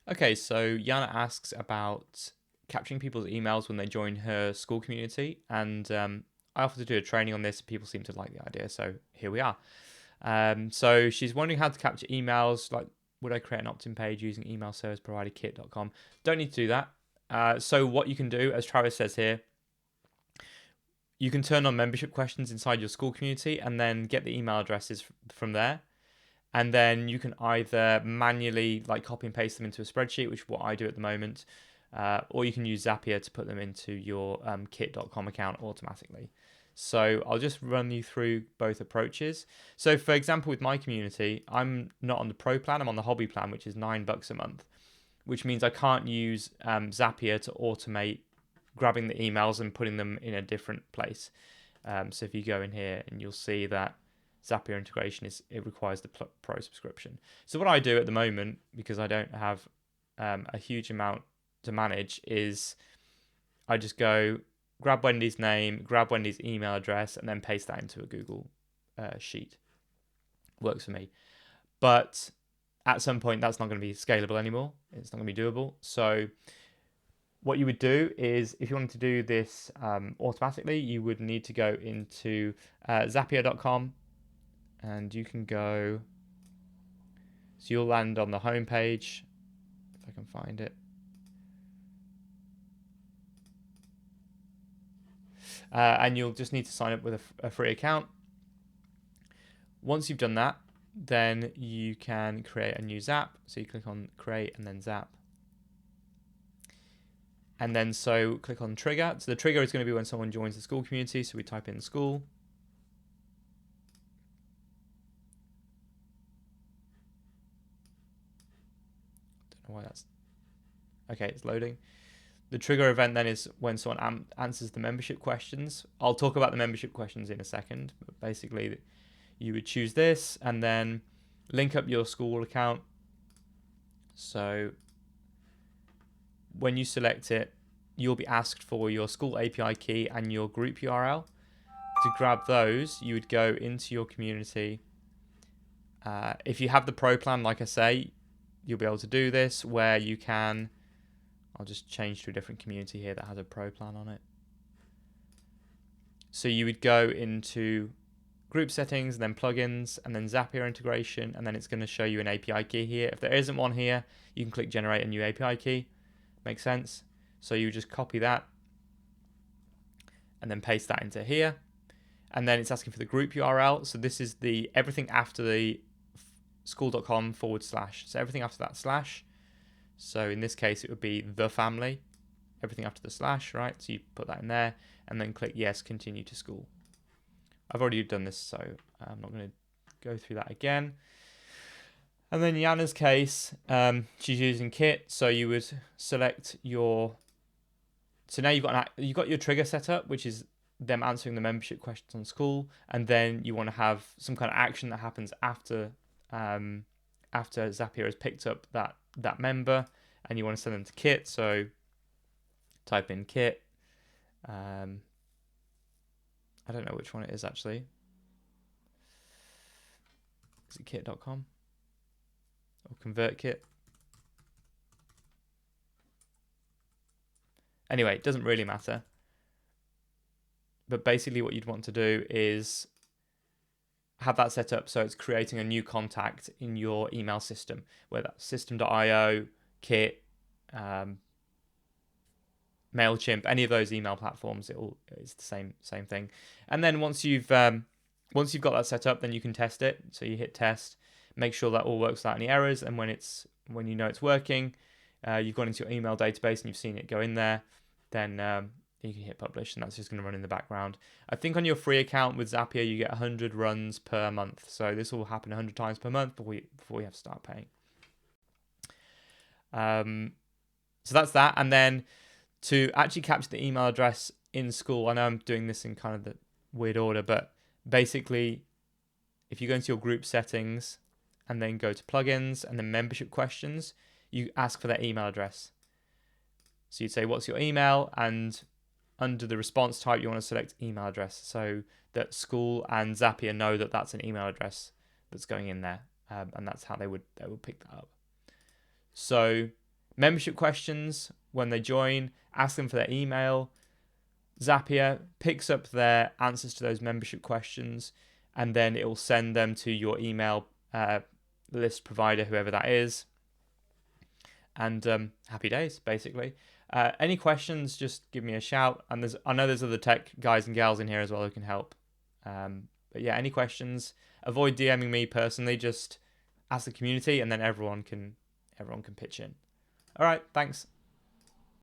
Okay, so Yana asks about capturing people's emails when they join her Skool Community, and I offered to do a training on this. People seem to like the idea, so here we are. So she's wondering how to capture emails. Like, would I create an opt-in page using email service provider kit.com? Don't need to do that. So what you can do, as Travis says here, you can turn on membership questions inside your Skool Community and then get the email addresses from there. And then you can either manually like copy and paste them into a spreadsheet, which is what I do at the moment, or you can use Zapier to put them into your kit.com account automatically. So I'll just run you through both approaches. So for example, with my community, I'm not on the pro plan, I'm on the hobby plan, which is $9 a month, which means I can't use Zapier to automate grabbing the emails and putting them in a different place. So if you go in here and you'll see that Zapier integration it requires the pro subscription. So what I do at the moment, because I don't have a huge amount to manage, is I just go grab Wendy's name, grab Wendy's email address, and then paste that into a Google sheet. Works for me. But at some point, that's not going to be scalable anymore. It's not going to be doable. So what you would do is, if you wanted to do this automatically, you would need to go into Zapier.com, and you can go. So you'll land on the home page, if I can find it. And you'll just need to sign up with a free account. Once you've done that, then you can create a new Zap. So you click on create and then Zap. And then so click on trigger. So the trigger is going to be when someone joins the Skool Community. So we type in school. Don't know why that's... Okay, it's loading. The trigger event then is when someone answers the membership questions. I'll talk about the membership questions in a second. But basically, you would choose this and then link up your Skool account. So when you select it, you'll be asked for your Skool API key and your group URL. To grab those, you would go into your community. If you have the pro plan, like I say, you'll be able to do this where you can... I'll just change to a different community here that has a pro plan on it. So you would go into group settings, and then plugins, and then Zapier integration, and then it's going to show you an API key here. If there isn't one here, you can click generate a new API key. Makes sense? So you just copy that and then paste that into here. And then it's asking for the group URL. So this is the everything after the skool.com /. So everything after that slash. So in this case, it would be the family, everything after the slash, right? So you put that in there and then click yes, continue to Skool. I've already done this, so I'm not going to go through that again. And then Yana's case, she's using Kit. So you would select your... So now you've got your trigger set up, which is them answering the membership questions on Skool. And then you want to have some kind of action that happens after Zapier has picked up that member, and you want to send them to Kit. So type in Kit. I don't know which one it is actually. Is it kit.com or ConvertKit? Anyway, it doesn't really matter. But basically what you'd want to do is have that set up so it's creating a new contact in your email system, whether that's system.io, Kit, MailChimp, any of those email platforms. It's the same thing. And then once you've got that set up, then you can test it. So you hit test, make sure that all works without any errors, and when you know it's working, you've gone into your email database and you've seen it go in there, then you can hit publish, and that's just going to run in the background. I think on your free account with Zapier, you get 100 runs per month. So this will happen 100 times per month before we have to start paying. So that's that. And then to actually capture the email address in Skool, I know I'm doing this in kind of the weird order, but basically, if you go into your group settings and then go to plugins and then membership questions, you ask for their email address. So you'd say, what's your email? And under the response type, you want to select email address so that Skool and Zapier know that that's an email address that's going in there. And that's how they would pick that up. So membership questions when they join, ask them for their email. Zapier picks up their answers to those membership questions, and then it will send them to your email list provider, whoever that is. And happy days, basically. Any questions, just give me a shout. And I know there's other tech guys and gals in here as well who can help. But yeah, any questions, avoid DMing me personally, just ask the community, and then everyone can pitch in. All right, thanks.